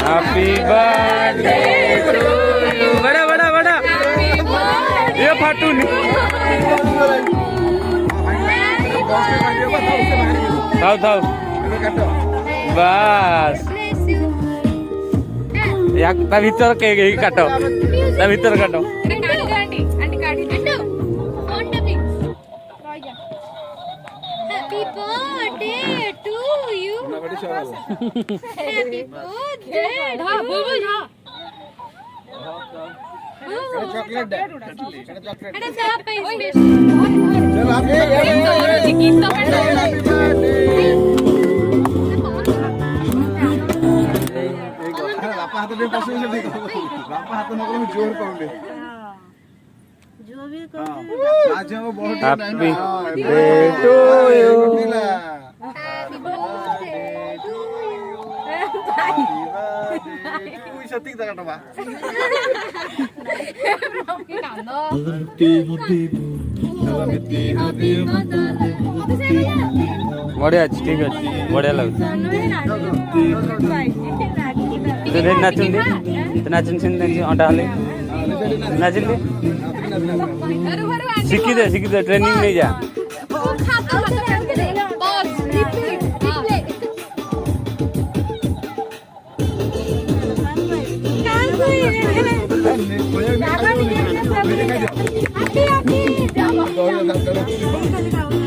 Happy birthday to you. बड़ा बड़ा बड़ा ये फाटू नहीं। थाओ थाओ बस या ता भीतर केक ही काटो, ता भीतर काटो। Happy birthday to you. Happy birthday. Chocolate they chocolate अरे साहब पे चल आप गीत तो पढ़ना बापा हाथ में पसंद से देखो बापा हाथ में कोई जोर पाऊंगे जो भी करो आज वो बहुत happy birthday to you. Happy birthday to you. कोई सत्य का काटो बा बढ़िया अच्छी ठीक है बढ़िया लगे नाचुंदी नाचुन अंडा हाले नाचिली शिखी दे ट्रेनिंग नहीं जा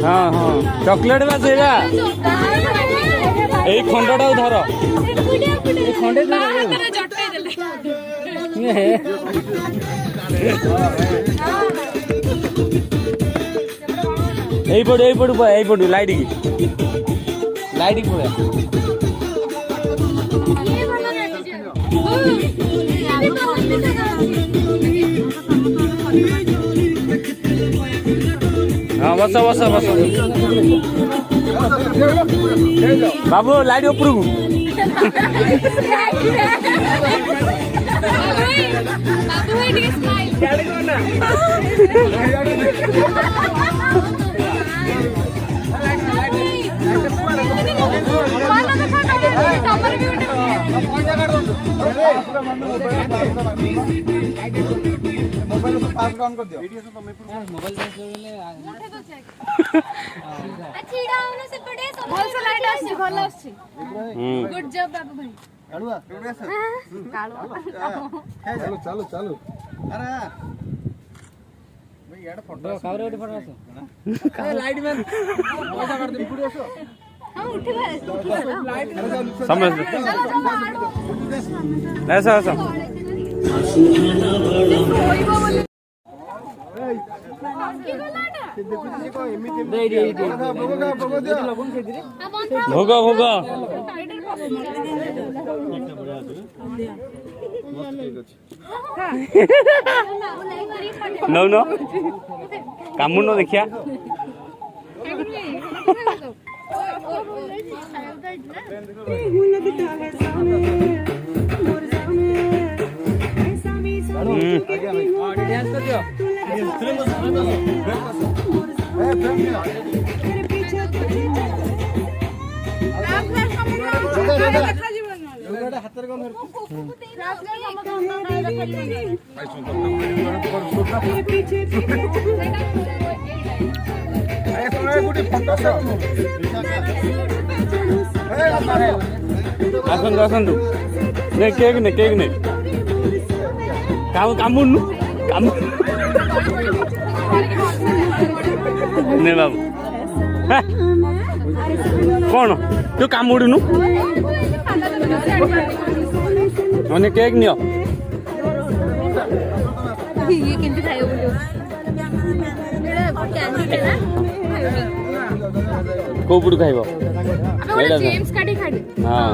हाँ हाँ चॉकलेट बा से এই খন্ডটাও ধরো এই খন্ডে এইপটু লাইটিকি পড়ে हाँ बस बाबू लाइट उपरकू मोबाइल से पास ऑन कर दियो वीडियो से मोबाइल से अच्छीडा होने से पड़े तो भल से लाइट आसी भल आसी गुड जॉब बाबू भाई कालुआ कालुआ चालू अरे भाई यार फोटो कावरे फोटो आसो लाइट में पैसा कर दे वीडियो सो हां उठी भाई समझ ऐसा भोग नौ कामू न देखिया आसतु नहीं केक नहीं कामू नहीं बाबू कौन तू कामुड़ू मैंने केक नियो ये केंति खाइयो बोलियो कैंडी ना कोपुड़ खाइबो अबे जेम्स काटी खाडी हां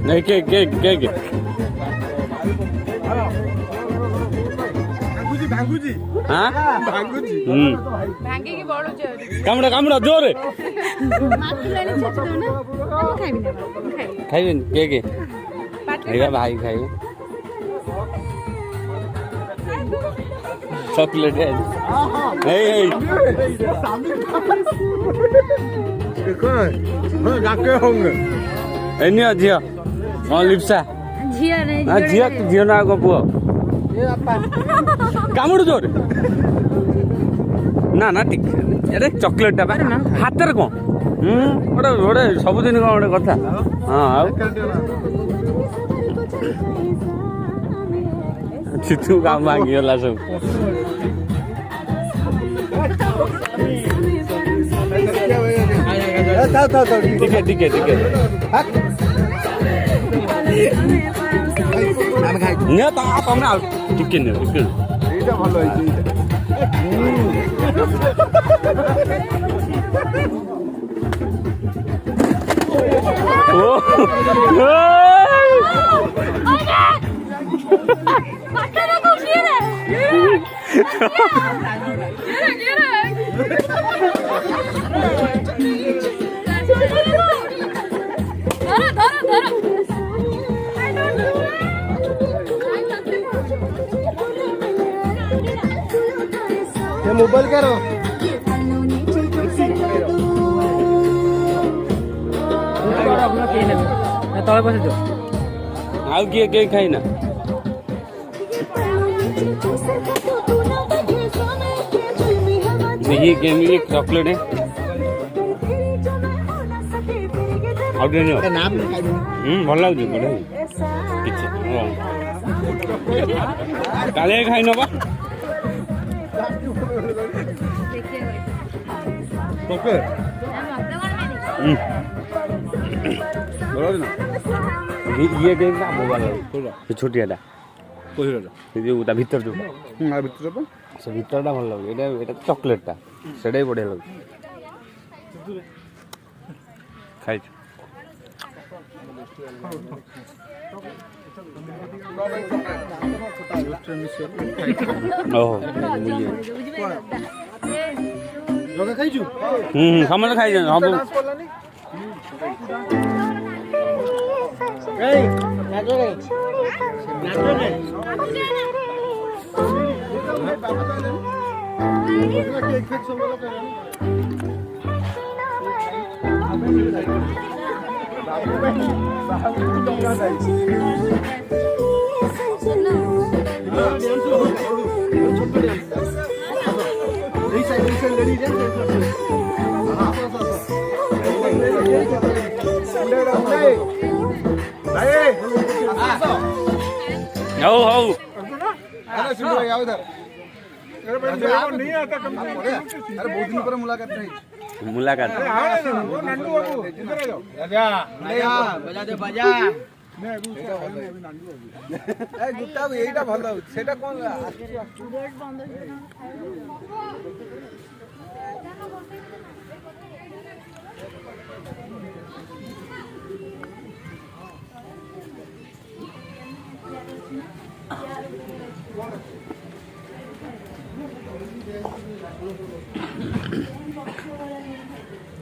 नहीं केक भांगुजी हां भांगुजी भांगे की बड़ो जोर कामड़ा जोर माथि लाने छ दो ना खाइबि ना खाइबि केक हेगा भाई खाइबो चॉकलेट है डाके होंगे एनिया झिया हाँ लिप्सा झिया नहीं हाँ झिया झियो ना आगो पुओ कामुड़ू जोर ना ना ठीक अरे चॉकलेट टा हाथ रे कौन गोटे गोटे सबुदिन कौन गोटे कथा हाँ आउ चितू काम मांगी गला सब ठीक है নিয়ে তা তোমরা টিকে নিও টিকে এইটা ভালো হইছে ও পাটারা তো কি রে ধরো ये मोबाइल करो ତଳେ ବସି ଯାଅ ଆଉ କିଏ କେହି ଖାଇନା ये गेम चॉकलेट है ଆଉ ଟିକେ ନିଅ नाम ଭଲ ଲାଗୁଛି ବଢ଼ିଆ କିଛି କାଲି ଖାଇ ନବା ओके ये गेम का मोबाइल है छोटियाटा कोहिरा जो ता भीतर जो आ भीतर तो से भीतरटा भल लागे एटा चॉकलेटटा सेटा ही बढ़िया लागे खाइ ओहो जगह खाइजु समझ खाइ हम ए नाचो रे नाचो रे केक फेक सब लोग हो हो अरे सुनो आओ इधर अरे नहीं आता कम अरे बहुत दिन पर मुलाकात नहीं मुलाकात वो नंदू बाबू इधर आ जाओ राजा बजा दे बजा ए गुट्टा एटा भल सेटा कोन गेट बंद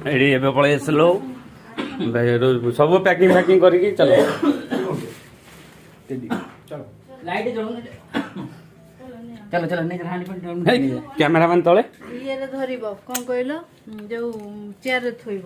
एडी एबे पळे स्लो सब पैकिंग पैकिंग करके चलो लाइट जळून चलो चलो नहीं हांडी पण जळून कैमरामैन तळे ये धरिब कौन कहल जो चेयर रे थोइब